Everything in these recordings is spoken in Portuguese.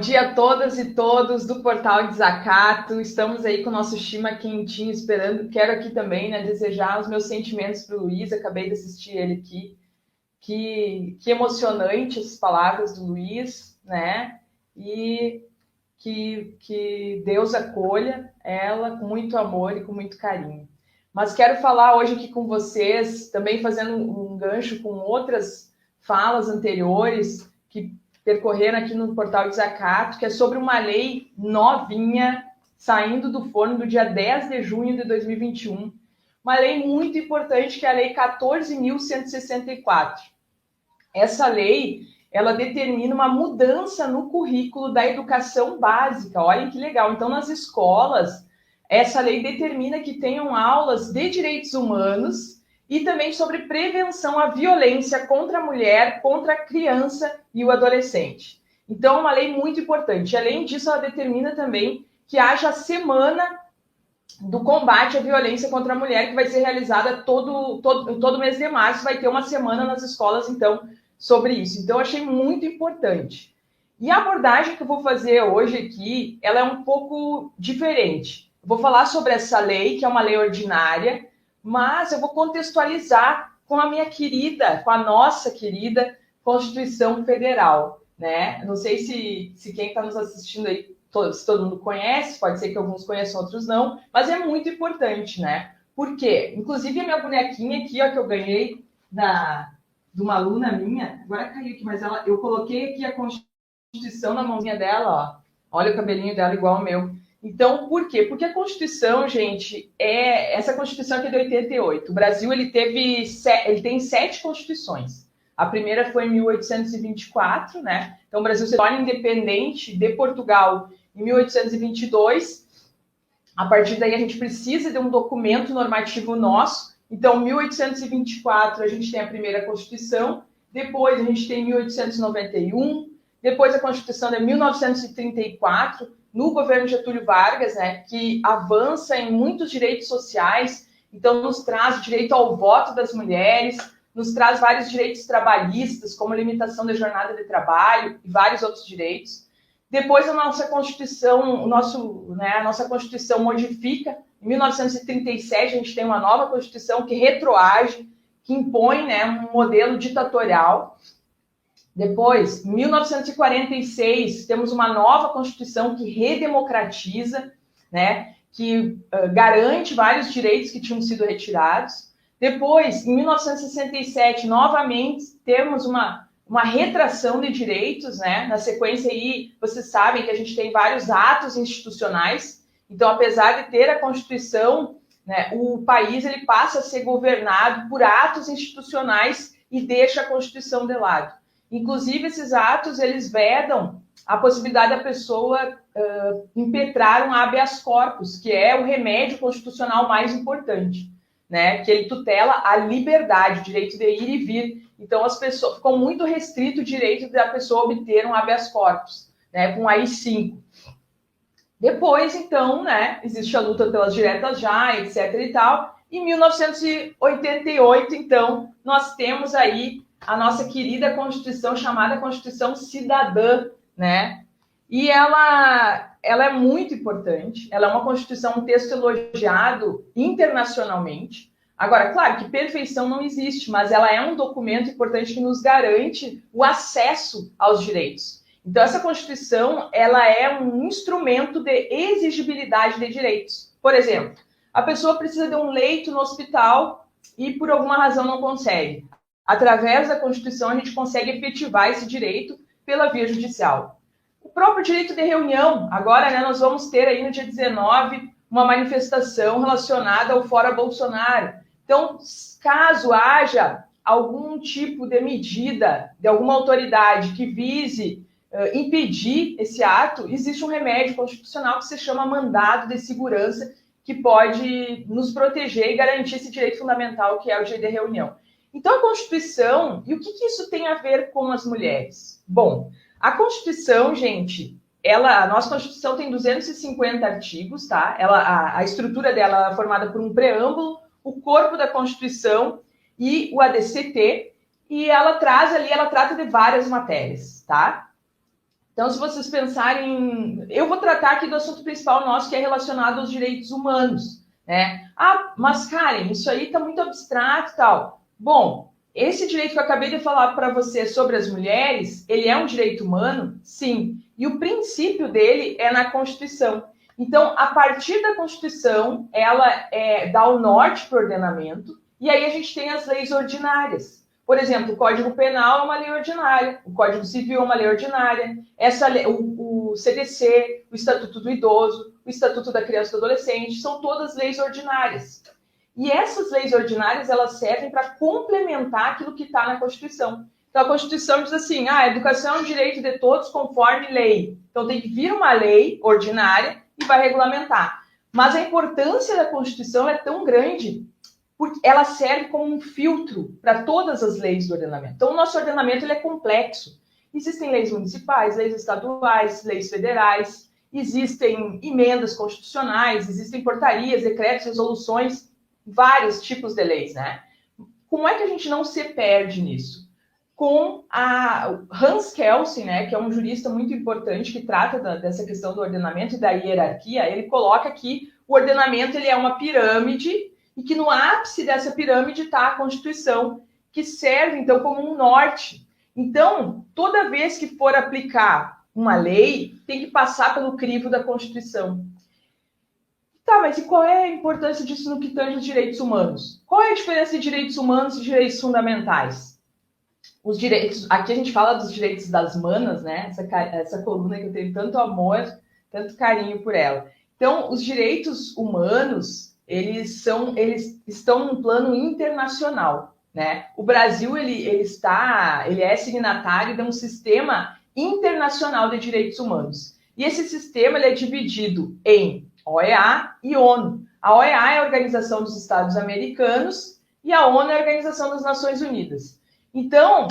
dia a todas e todos do Portal Desacato. Estamos aí com o nosso Shima quentinho esperando. Quero aqui também, né, desejar os meus sentimentos para o Luiz. Acabei de assistir ele aqui. Que emocionante essas palavras do Luiz, né? E que Deus acolha ela com muito amor e com muito carinho. Mas quero falar hoje aqui com vocês, também fazendo um gancho com outras falas anteriores que percorreram aqui no Portal Desacato, que é sobre uma lei novinha, saindo do forno do dia 10 de junho de 2021. Uma lei muito importante, que é a Lei 14.164. Essa lei, ela determina uma mudança no currículo da educação básica. Olhem que legal. Então, nas escolas, essa lei determina que tenham aulas de direitos humanos e também sobre prevenção à violência contra a mulher, contra a criança e o adolescente. Então, é uma lei muito importante. Além disso, ela determina também que haja a semana do combate à violência contra a mulher, que vai ser realizada todo mês de março. Vai ter uma semana nas escolas, então, sobre isso. Então, eu achei muito importante. E a abordagem que eu vou fazer hoje aqui, ela é um pouco diferente. Eu vou falar sobre essa lei, que é uma lei ordinária, mas eu vou contextualizar com a minha querida, com a nossa querida Constituição Federal, né? Não sei se quem está nos assistindo aí, se todo mundo conhece, pode ser que alguns conheçam, outros não, mas é muito importante, né? Por quê? Inclusive a minha bonequinha aqui, ó, que eu ganhei de uma aluna minha, agora caiu aqui, mas eu coloquei aqui a Constituição na mãozinha dela, ó. Olha o cabelinho dela igual ao meu. Então, por quê? Porque a Constituição, gente, essa Constituição aqui é de 88. O Brasil, ele tem 7 Constituições. A primeira foi em 1824, né? Então, o Brasil se torna independente de Portugal em 1822. A partir daí, a gente precisa de um documento normativo nosso. Então, em 1824, a gente tem a primeira Constituição. Depois, a gente tem 1891. Depois, a Constituição de 1934, no governo Getúlio Vargas, né, que avança em muitos direitos sociais, então nos traz o direito ao voto das mulheres, nos traz vários direitos trabalhistas, como limitação da jornada de trabalho e vários outros direitos. Depois a nossa Constituição, a nossa Constituição modifica. Em 1937 a gente tem uma nova Constituição que retroage, que impõe, né, um modelo ditatorial. Depois, em 1946, temos uma nova Constituição que redemocratiza, né, que garante vários direitos que tinham sido retirados. Depois, em 1967, novamente, temos uma retração de direitos, né? Na sequência aí, vocês sabem que a gente tem vários atos institucionais. Então, apesar de ter a Constituição, né, o país ele passa a ser governado por atos institucionais e deixa a Constituição de lado. Inclusive, esses atos, eles vedam a possibilidade da pessoa impetrar um habeas corpus, que é o remédio constitucional mais importante, né? Que ele tutela a liberdade, o direito de ir e vir. Então, as pessoas ficou muito restrito o direito da pessoa obter um habeas corpus, né? Com AI-5. Depois, então, né, existe a luta pelas diretas já, etc. e tal. Em 1988, então, nós temos aí a nossa querida Constituição, chamada Constituição Cidadã, né? E ela é muito importante, ela é uma Constituição, um texto elogiado internacionalmente. Agora, claro que perfeição não existe, mas ela é um documento importante que nos garante o acesso aos direitos. Então, essa Constituição, ela é um instrumento de exigibilidade de direitos. Por exemplo, a pessoa precisa de um leito no hospital e por alguma razão não consegue. Através da Constituição, a gente consegue efetivar esse direito pela via judicial. O próprio direito de reunião, agora, né, nós vamos ter aí no dia 19 uma manifestação relacionada ao Fora Bolsonaro. Então, caso haja algum tipo de medida de alguma autoridade que vise impedir esse ato, existe um remédio constitucional que se chama mandado de segurança, que pode nos proteger e garantir esse direito fundamental, que é o direito de reunião. Então, a Constituição, e o que isso tem a ver com as mulheres? Bom, a Constituição, gente, a nossa Constituição tem 250 artigos, tá? A estrutura dela é formada por um preâmbulo, o corpo da Constituição e o ADCT, e ela trata de várias matérias, tá? Então, se vocês pensarem... Eu vou tratar aqui do assunto principal nosso, que é relacionado aos direitos humanos, né? Ah, mas, Karen, isso aí está muito abstrato e tal. Bom, esse direito que eu acabei de falar para você sobre as mulheres, ele é um direito humano? Sim. E o princípio dele é na Constituição. Então, a partir da Constituição, ela dá o norte para o ordenamento, e aí a gente tem as leis ordinárias. Por exemplo, o Código Penal é uma lei ordinária, o Código Civil é uma lei ordinária, o CDC, o Estatuto do Idoso, o Estatuto da Criança e do Adolescente, são todas leis ordinárias. E essas leis ordinárias, elas servem para complementar aquilo que está na Constituição. Então, a Constituição diz assim, a educação é um direito de todos conforme lei. Então, tem que vir uma lei ordinária e vai regulamentar. Mas a importância da Constituição é tão grande porque ela serve como um filtro para todas as leis do ordenamento. Então, o nosso ordenamento ele é complexo. Existem leis municipais, leis estaduais, leis federais, existem emendas constitucionais, existem portarias, decretos, resoluções, vários tipos de leis, né? Como é que a gente não se perde nisso? Com a Hans Kelsen, né, que é um jurista muito importante que trata dessa questão do ordenamento e da hierarquia, ele coloca que o ordenamento ele é uma pirâmide e que no ápice dessa pirâmide está a Constituição, que serve, então, como um norte. Então, toda vez que for aplicar uma lei, tem que passar pelo crivo da Constituição. Tá, mas e qual é a importância disso no que tange os direitos humanos? Qual é a diferença de direitos humanos e direitos fundamentais? Os direitos, aqui a gente fala dos direitos das manas, né? Essa coluna que eu tenho tanto amor, tanto carinho por ela. Então, os direitos humanos, eles estão num plano internacional, né? O Brasil ele é signatário de um sistema internacional de direitos humanos. E esse sistema ele é dividido em OEA e ONU. A OEA é a Organização dos Estados Americanos e a ONU é a Organização das Nações Unidas. Então,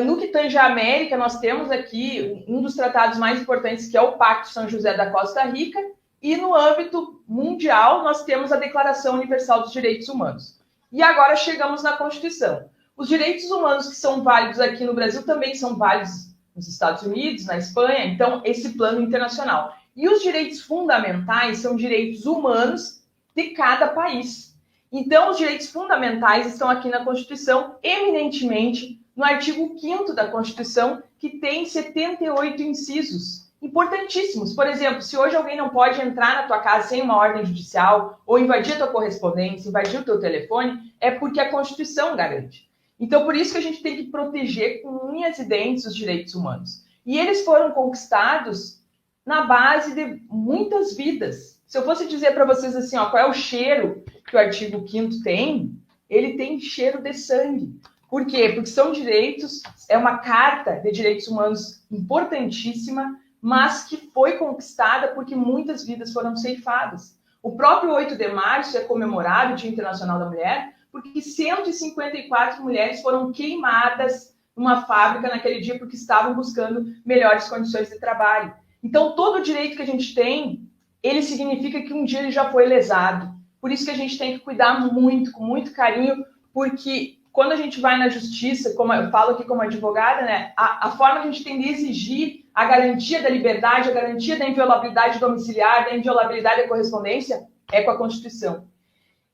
no que tange à América, nós temos aqui um dos tratados mais importantes, que é o Pacto São José da Costa Rica, e no âmbito mundial, nós temos a Declaração Universal dos Direitos Humanos. E agora chegamos na Constituição. Os direitos humanos que são válidos aqui no Brasil também são válidos nos Estados Unidos, na Espanha, então esse plano internacional. E os direitos fundamentais são direitos humanos de cada país. Então, os direitos fundamentais estão aqui na Constituição, eminentemente no artigo 5º da Constituição, que tem 78 incisos importantíssimos. Por exemplo, se hoje alguém não pode entrar na tua casa sem uma ordem judicial, ou invadir a tua correspondência, invadir o teu telefone, é porque a Constituição garante. Então, por isso que a gente tem que proteger com unhas e dentes os direitos humanos. E eles foram conquistados na base de muitas vidas. Se eu fosse dizer para vocês assim, qual é o cheiro que o artigo 5º tem, ele tem cheiro de sangue. Por quê? Porque são direitos, é uma carta de direitos humanos importantíssima, mas que foi conquistada porque muitas vidas foram ceifadas. O próprio 8 de março é comemorado, o Dia Internacional da Mulher, porque 154 mulheres foram queimadas numa fábrica naquele dia porque estavam buscando melhores condições de trabalho. Então, todo o direito que a gente tem, ele significa que um dia ele já foi lesado. Por isso que a gente tem que cuidar muito, com muito carinho, porque quando a gente vai na justiça, como eu falo aqui como advogada, né, a forma que a gente tem de exigir a garantia da liberdade, a garantia da inviolabilidade domiciliar, da inviolabilidade da correspondência, é com a Constituição.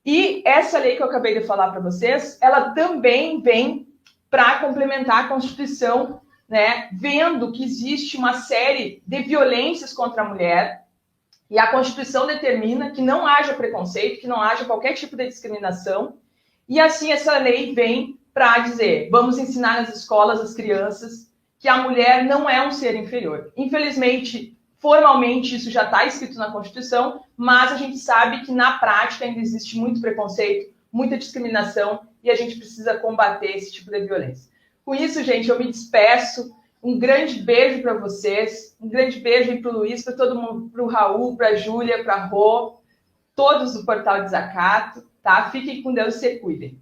E essa lei que eu acabei de falar para vocês, ela também vem para complementar a Constituição, né, vendo que existe uma série de violências contra a mulher, e a Constituição determina que não haja preconceito, que não haja qualquer tipo de discriminação, e assim essa lei vem para dizer, vamos ensinar nas escolas as crianças que a mulher não é um ser inferior. Infelizmente, formalmente isso já está escrito na Constituição, mas a gente sabe que na prática ainda existe muito preconceito, muita discriminação, e a gente precisa combater esse tipo de violência. Com isso, gente, eu me despeço. Um grande beijo para vocês, um grande beijo aí para o Luiz, para todo mundo, para o Raul, para a Júlia, para a Rô, todos do Portal Desacato, tá? Fiquem com Deus e se cuidem.